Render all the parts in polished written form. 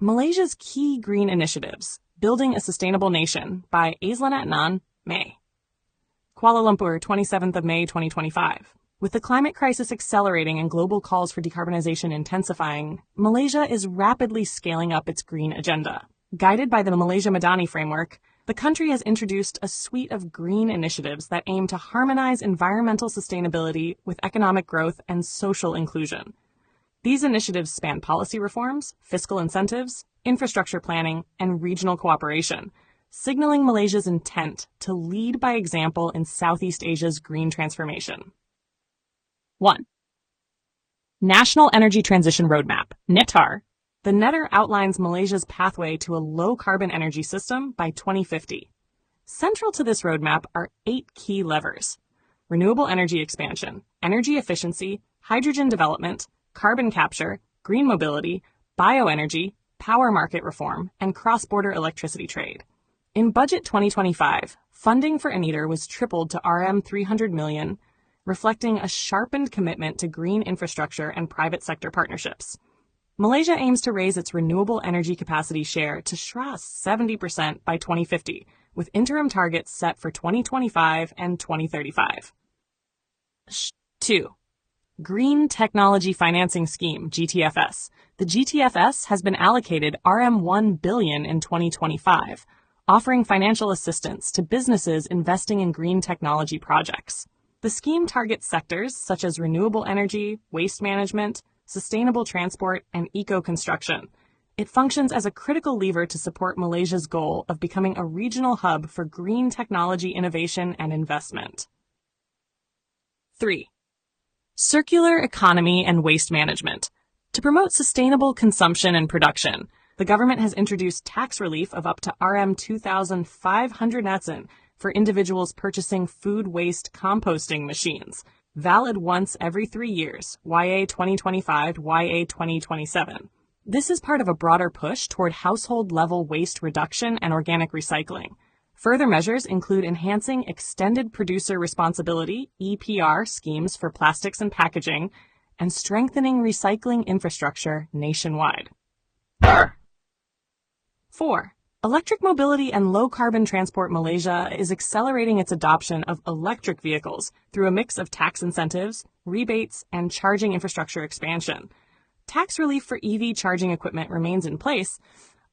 Malaysia's Key Green Initiatives, Building a Sustainable Nation by AZLAN ADNAN, May. Kuala Lumpur, 27th of May, 2025. With the climate crisis accelerating and global calls for decarbonization intensifying, Malaysia is rapidly scaling up its green agenda. Guided by the Malaysia Madani framework, the country has introduced a suite of green initiatives that aim to harmonize environmental sustainability with economic growth and social inclusion. These initiatives span policy reforms, fiscal incentives, infrastructure planning, and regional cooperation, signaling Malaysia's intent to lead by example in Southeast Asia's green transformation. 1. National Energy Transition Roadmap, NETR. The NETR outlines Malaysia's pathway to a low-carbon energy system by 2050. Central to this roadmap are 8 key levers: renewable energy expansion, energy efficiency, hydrogen development, carbon capture, green mobility, bioenergy, power market reform, and cross-border electricity trade. In Budget 2025, funding for NETR was tripled to Rm 300 million, reflecting a sharpened commitment to green infrastructure and private sector partnerships. Malaysia aims to raise its renewable energy capacity share to 70% by 2050, with interim targets set for 2025 and 2035. 2. Green Technology Financing Scheme, GTFS. The GTFS has been allocated Rm 1 billion in 2025, offering financial assistance to businesses investing in green technology projects. The scheme targets sectors such as renewable energy, waste management, sustainable transport, and eco-construction. It functions as a critical lever to support Malaysia's goal of becoming a regional hub for green technology innovation and investment. 3. Circular economy and waste management. To promote sustainable consumption and production, the government has introduced tax relief of up to Rm 2,500 natsen for individuals purchasing food waste composting machines, valid once every 3 years, YA 2025, YA 2027. This is part of a broader push toward household-level waste reduction and organic recycling. Further measures include enhancing extended producer responsibility (EPR) schemes for plastics and packaging, and strengthening recycling infrastructure nationwide. 4. Electric mobility and low-carbon transport. Malaysia is accelerating its adoption of electric vehicles through a mix of tax incentives, rebates, and charging infrastructure expansion. Tax relief for EV charging equipment remains in place,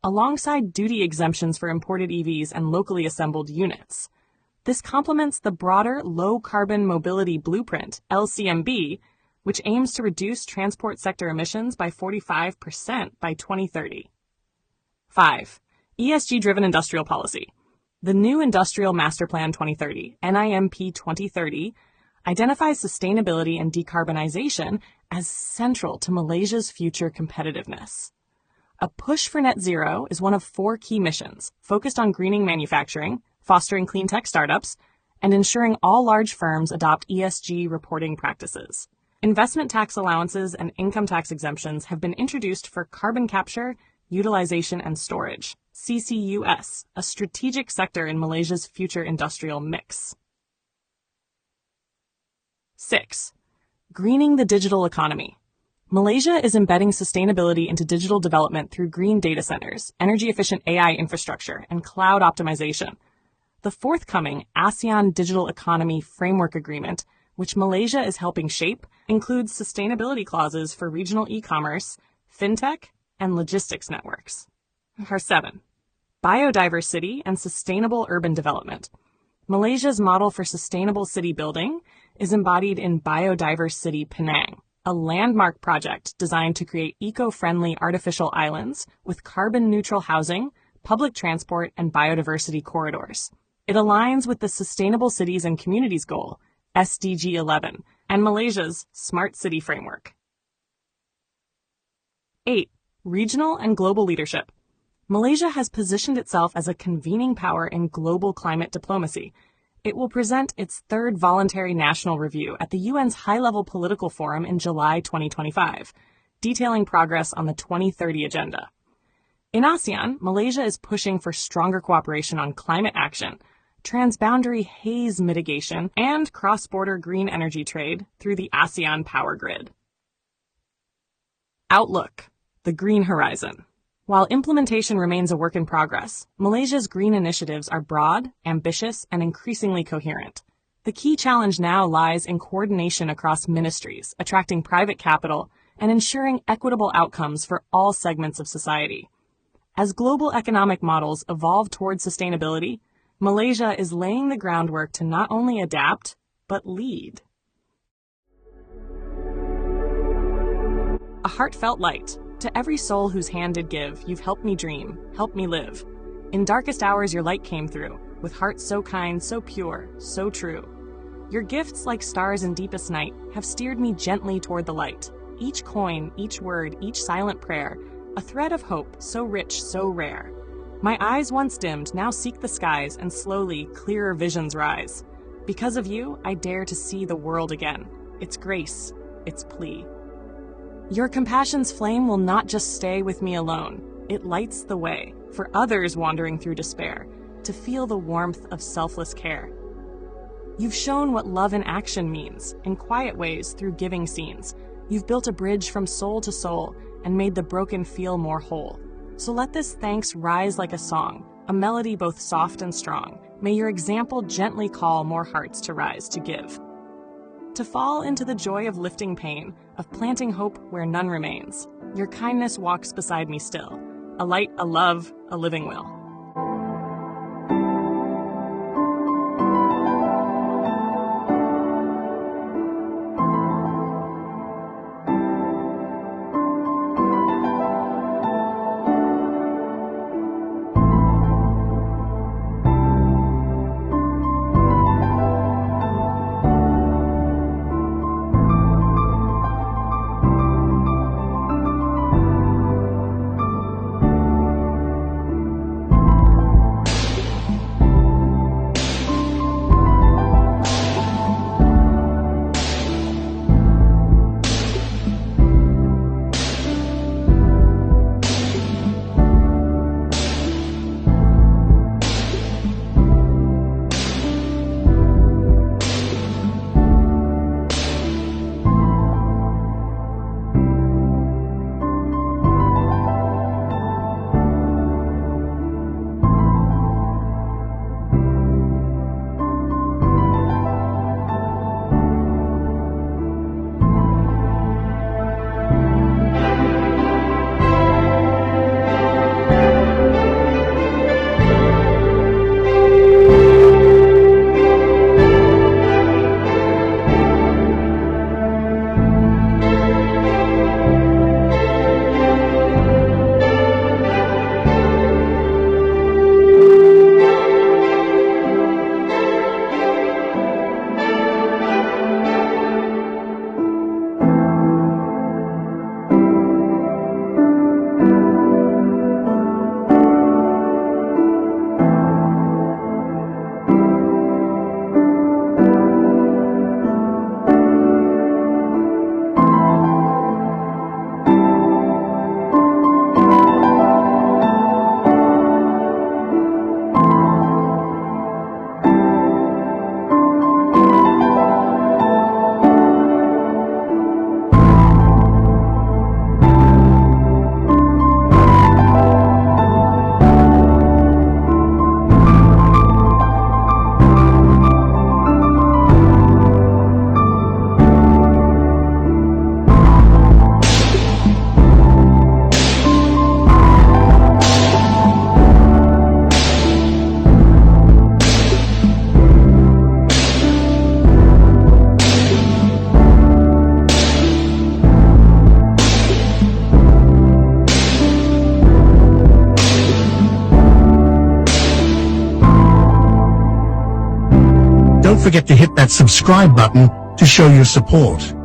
alongside duty exemptions for imported EVs and locally assembled units. This complements the broader Low-Carbon Mobility Blueprint, LCMB, which aims to reduce transport sector emissions by 45% by 2030. 5. ESG-driven industrial policy. The new Industrial Master Plan 2030, NIMP 2030, identifies sustainability and decarbonization as central to Malaysia's future competitiveness. A push for net zero is one of 4 key missions, focused on greening manufacturing, fostering clean tech startups, and ensuring all large firms adopt ESG reporting practices. Investment tax allowances and income tax exemptions have been introduced for carbon capture, utilization, and storage, CCUS, a strategic sector in Malaysia's future industrial mix. 6. Greening the digital economy. Malaysia is embedding sustainability into digital development through green data centers, energy-efficient AI infrastructure, and cloud optimization. The forthcoming ASEAN Digital Economy Framework Agreement, which Malaysia is helping shape, includes sustainability clauses for regional e-commerce, fintech, and logistics networks. 7. Biodiversity and sustainable urban development. Malaysia's model for sustainable city building is embodied in Biodiverse City Penang, a landmark project designed to create eco-friendly artificial islands with carbon-neutral housing, public transport, and biodiversity corridors. It aligns with the Sustainable Cities and Communities Goal, SDG 11, and Malaysia's Smart City Framework. 8. Regional and global leadership. Malaysia has positioned itself as a convening power in global climate diplomacy. It will present its 3rd voluntary national review at the UN's high-level political forum in July 2025, detailing progress on the 2030 agenda. In ASEAN, Malaysia is pushing for stronger cooperation on climate action, transboundary haze mitigation, and cross-border green energy trade through the ASEAN Power Grid. Outlook: the Green Horizon. While implementation remains a work in progress, Malaysia's green initiatives are broad, ambitious, and increasingly coherent. The key challenge now lies in coordination across ministries, attracting private capital, and ensuring equitable outcomes for all segments of society. As global economic models evolve toward sustainability, Malaysia is laying the groundwork to not only adapt, but lead. A heartfelt light. To every soul whose hand did give, you've helped me dream, helped me live. In darkest hours your light came through, with hearts so kind, so pure, so true. Your gifts, like stars in deepest night, have steered me gently toward the light. Each coin, each word, each silent prayer, a thread of hope, so rich, so rare. My eyes once dimmed, now seek the skies, and slowly, clearer visions rise. Because of you, I dare to see the world again. Its grace, its plea. Your compassion's flame will not just stay with me alone. It lights the way for others wandering through despair to feel the warmth of selfless care. You've shown what love in action means, in quiet ways through giving scenes. You've built a bridge from soul to soul and made the broken feel more whole. So let this thanks rise like a song, a melody both soft and strong. May your example gently call more hearts to rise to give. To fall into the joy of lifting pain, of planting hope where none remains. Your kindness walks beside me still, a light, a love, a living will. Don't forget to hit that subscribe button to show your support.